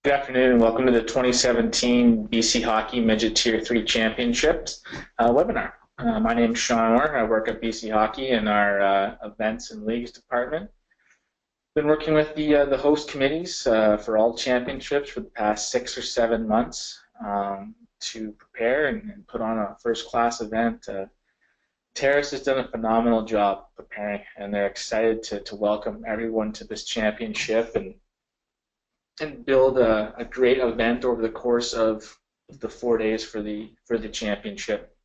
Good afternoon and welcome to the 2017 BC Hockey Midget Tier 3 Championships webinar. My name is Sean Orr. I work at BC Hockey in our events and leagues department. Been working with the host committees for all championships for the past 6 or 7 months to prepare and put on a first-class event. Terrace has done a phenomenal job preparing, and they're excited to welcome everyone to this championship and build a great event over the course of the 4 days for the championship.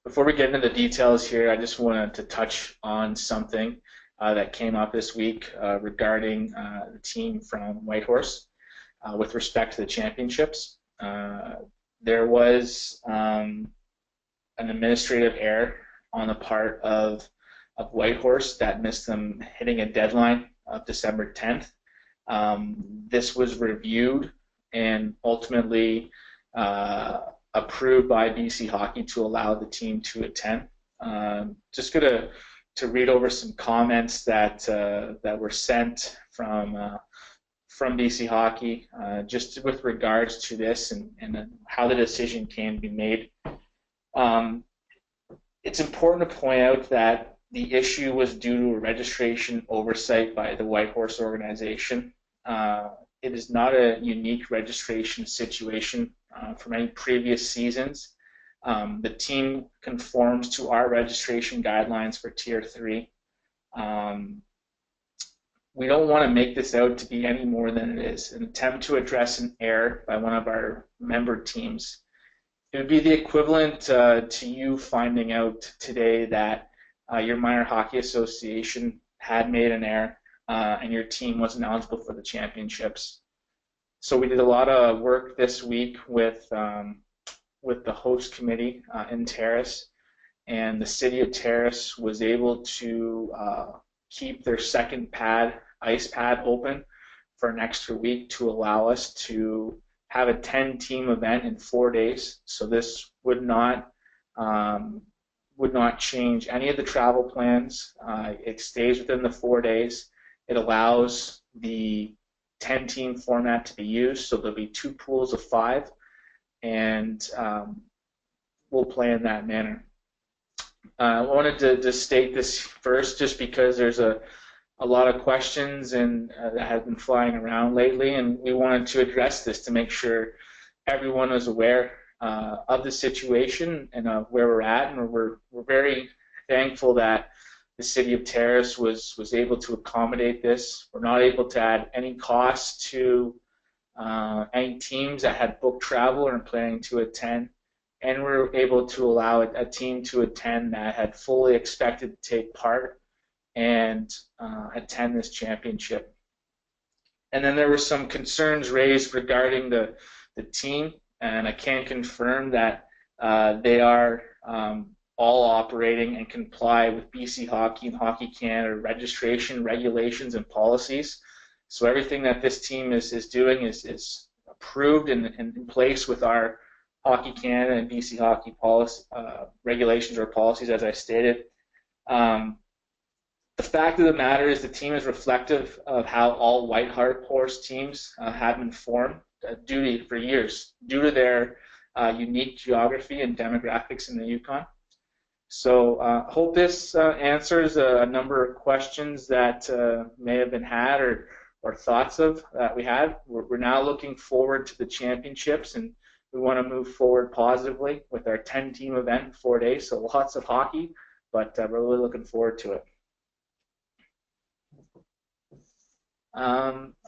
Before we get into the details here, I just wanted to touch on something that came up this week regarding the team from Whitehorse with respect to the championships. There was an administrative error on the part of Whitehorse that missed them hitting a deadline of December 10th. This was reviewed and ultimately approved by BC Hockey to allow the team to attend. Just going to read over some comments that were sent from BC Hockey just with regards to this and how the decision can be made. It's important to point out that the issue was due to a registration oversight by the Whitehorse organization. It is not a unique registration situation from any previous seasons. The team conforms to our registration guidelines for Tier 3. We don't want to make this out to be any more than it is. An attempt to address an error by one of our member teams. It would be the equivalent to you finding out today that your minor hockey association had made an error and your team wasn't eligible for the championships. So we did a lot of work this week with the host committee in Terrace, and the city of Terrace was able to keep their second ice pad open for an extra week to allow us to have a 10-team event in 4 days. So this would not change any of the travel plans. It stays within the 4 days. It allows the 10-team format to be used, so there'll be 2 pools of 5, and we'll play in that manner. I wanted to state this first just because there's a lot of questions and that have been flying around lately, and we wanted to address this to make sure everyone was aware of the situation and of where we're at, and we're very thankful that the city of Terrace was able to accommodate this. We're not able to add any cost to any teams that had booked travel or are planning to attend, and we're able to allow a team to attend that had fully expected to take part and attend this championship. And then there were some concerns raised regarding the team, and I can confirm that they are all operating and comply with BC Hockey and Hockey Canada registration, regulations, and policies. So everything that this team is doing is approved and in place with our Hockey Canada and BC Hockey policy, regulations or policies, as I stated. The fact of the matter is the team is reflective of how all Whitehorse teams have been formed for years due to their unique geography and demographics in the Yukon. So I hope this answers a number of questions that may have been had or thoughts of that we had. We're now looking forward to the championships, and we want to move forward positively with our 10-team event in 4 days. So lots of hockey, but we're really looking forward to it.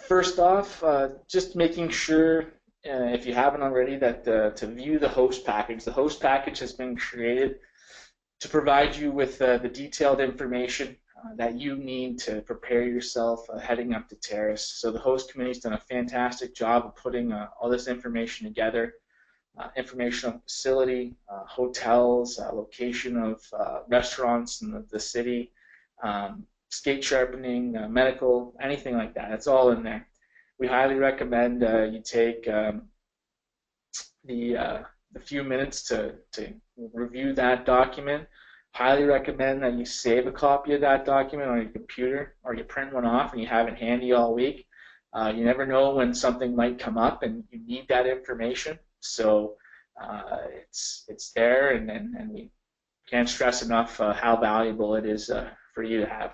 First off, just making sure, if you haven't already, that to view the host package. The host package has been created to provide you with the detailed information that you need to prepare yourself heading up to Terrace. So the host committee's done a fantastic job of putting all this information together. Information on facility, hotels, location of restaurants in the city, skate sharpening, medical, anything like that. It's all in there. We highly recommend you take the few minutes to review that document. Highly recommend that you save a copy of that document on your computer or you print one off and you have it handy all week. You never know when something might come up and you need that information. So it's there, and we can't stress enough how valuable it is for you to have.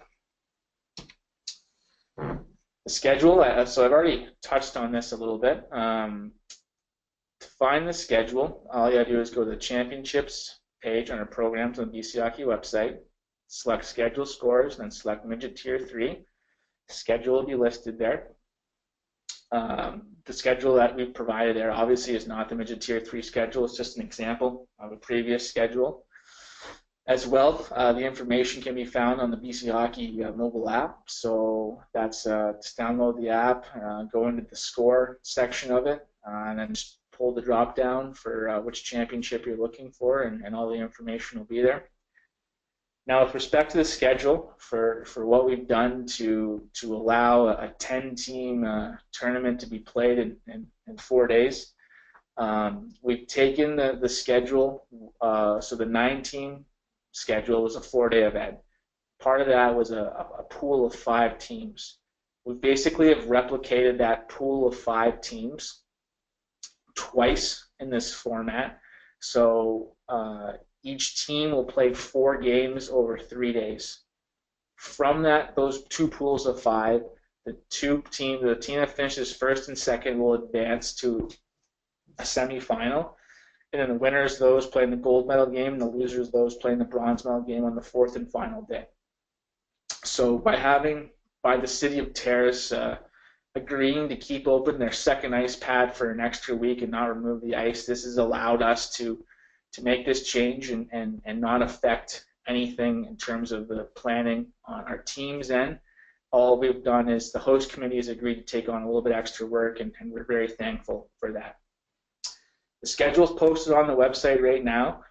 The schedule, so I've already touched on this a little bit. To find the schedule, all you gotta do is go to the championships page on our programs on the BC Hockey website, select schedule scores, and then select Midget Tier 3. Schedule will be listed there. The schedule that we've provided there obviously is not the Midget Tier 3 schedule, it's just an example of a previous schedule. As well, the information can be found on the BC Hockey mobile app, so that's just download the app, go into the score section of it, and then just pull the drop down for which championship you're looking for, and all the information will be there. Now, with respect to the schedule, for what we've done to allow a 10-team tournament to be played in 4 days, we've taken the schedule, so the 9-team schedule was a 4-day event. Part of that was a pool of 5 teams. We basically have replicated that pool of 5 teams twice in this format. So each team will play 4 games over 3 days. From those 2 pools of 5, the team that finishes first and second will advance to a semifinal. And then the winners, those playing the gold medal game, and the losers, those playing the bronze medal game on the 4th and final day. So by the city of Terrace agreeing to keep open their second ice pad for an extra week and not remove the ice, this has allowed us to make this change and not affect anything in terms of the planning on our team's end. All we've done is the host committee has agreed to take on a little bit extra work, and we're very thankful for that. The schedule is posted on the website right now.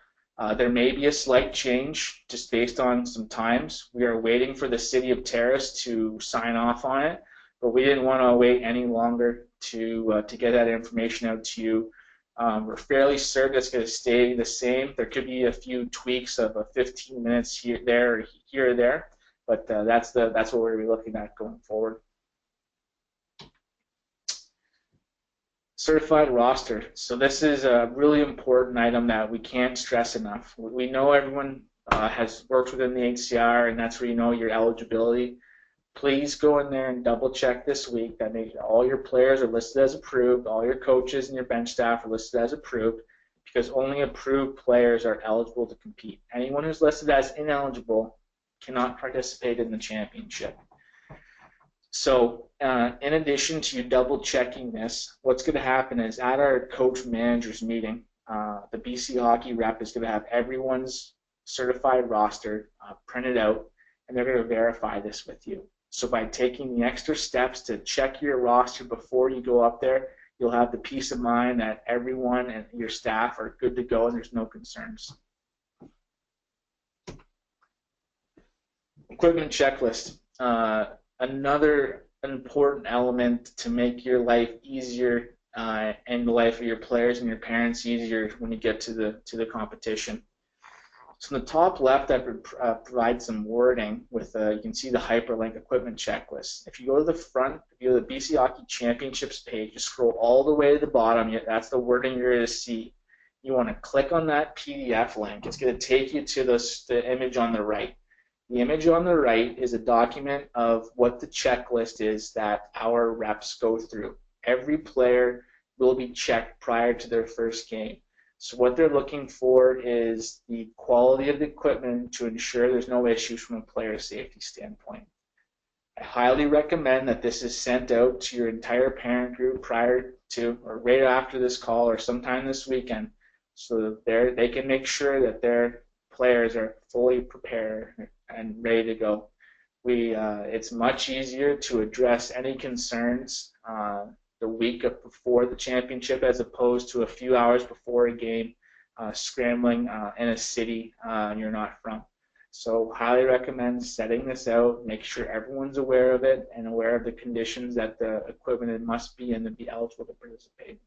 There may be a slight change just based on some times. We are waiting for the city of Terrace to sign off on it, but we didn't want to wait any longer to get that information out to you. We're fairly certain it's going to stay the same. There could be a few tweaks of 15 minutes here or there, but that's what we're going to be looking at going forward. Certified roster. So this is a really important item that we can't stress enough. We know everyone has worked within the HCR, and that's where you know your eligibility. Please go in there and double check this week that all your players are listed as approved, all your coaches and your bench staff are listed as approved, because only approved players are eligible to compete. Anyone who's listed as ineligible cannot participate in the championship. So in addition to you double checking this, what's going to happen is at our coach managers meeting, the BC Hockey rep is going to have everyone's certified roster printed out, and they're going to verify this with you. So by taking the extra steps to check your roster before you go up there, you'll have the peace of mind that everyone and your staff are good to go and there's no concerns. Equipment checklist. Another important element to make your life easier and the life of your players and your parents easier when you get to the competition. So in the top left, I provide some wording with you can see the hyperlink equipment checklist. If you go to the front, if you go to the BC Hockey Championships page, you scroll all the way to the bottom. That's the wording you're going to see. You want to click on that PDF link. It's going to take you to the image on the right. The image on the right is a document of what the checklist is that our reps go through. Every player will be checked prior to their first game. So what they're looking for is the quality of the equipment to ensure there's no issues from a player safety standpoint. I highly recommend that this is sent out to your entire parent group prior to or right after this call or sometime this weekend, so that they can make sure that their players are fully prepared and ready to go. It's much easier to address any concerns the week before the championship as opposed to a few hours before a game scrambling in a city you're not from. So highly recommend setting this out, make sure everyone's aware of it and aware of the conditions that the equipment must be in to be eligible to participate.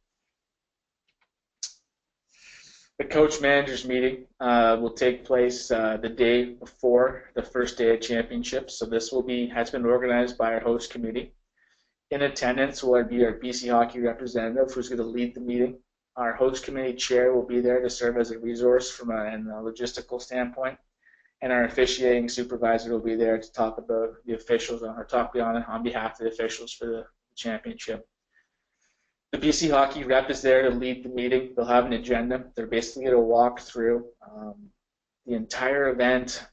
The coach managers meeting will take place the day before the first day of championships. So this has been organized by our host committee. In attendance will be our BC Hockey representative who's going to lead the meeting. Our host committee chair will be there to serve as a resource from a logistical standpoint. And our officiating supervisor will be there to talk about the officials or talk on behalf of the officials for the championship. The BC Hockey rep is there to lead the meeting. They'll have an agenda. They're basically going to walk through the entire event,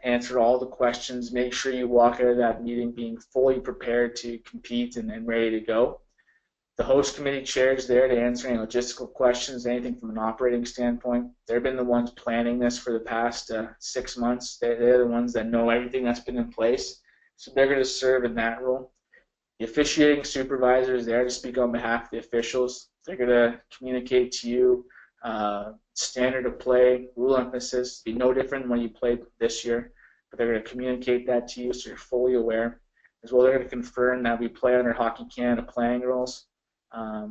answer all the questions, make sure you walk out of that meeting being fully prepared to compete and ready to go. The host committee chair is there to answer any logistical questions, anything from an operating standpoint. They've been the ones planning this for the past 6 months. They're the ones that know everything that's been in place. So they're going to serve in that role. The officiating supervisor is there to speak on behalf of the officials. They're going to communicate to you standard of play, rule emphasis, be no different than when you played this year, but they're going to communicate that to you so you're fully aware. As well, they're going to confirm that we play under Hockey Canada playing rules.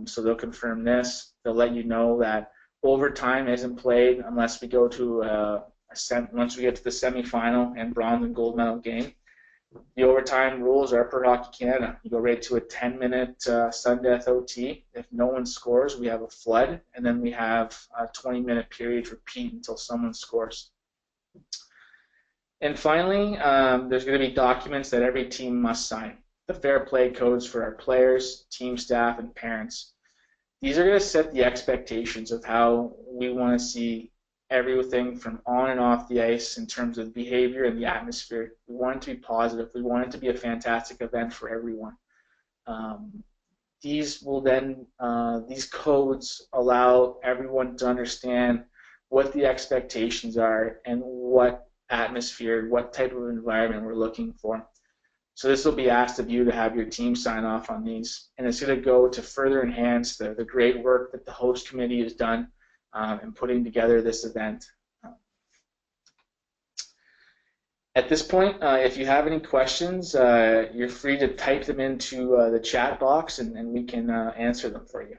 So they'll confirm this. They'll let you know that overtime isn't played unless we go to once we get to the semifinal and bronze and gold medal game. The overtime rules are per Hockey Canada. You go right to a 10-minute sudden death OT. If no one scores, we have a flood, and then we have a 20-minute period repeat until someone scores. And finally, there's going to be documents that every team must sign. The fair play codes for our players, team staff, and parents. These are going to set the expectations of how we want to see everything from on and off the ice in terms of behavior and the atmosphere. We want it to be positive. We want it to be a fantastic event for everyone. These codes allow everyone to understand what the expectations are and what atmosphere, what type of environment we're looking for. So this will be asked of you to have your team sign off on these, and it's going to go to further enhance the great work that the host committee has done in putting together this event. At this point, if you have any questions, you're free to type them into the chat box, and we can answer them for you.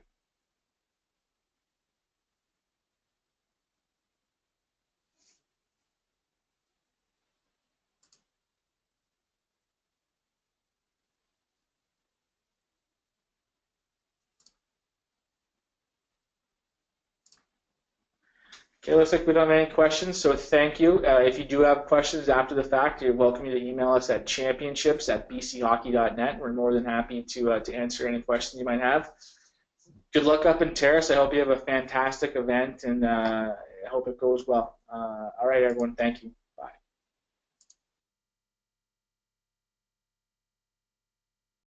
Okay, looks like we don't have any questions, so thank you. If you do have questions after the fact, you're welcome to email us at championships@bchockey.net. We're more than happy to answer any questions you might have. Good luck up in Terrace. I hope you have a fantastic event, and I hope it goes well. All right, everyone, thank you.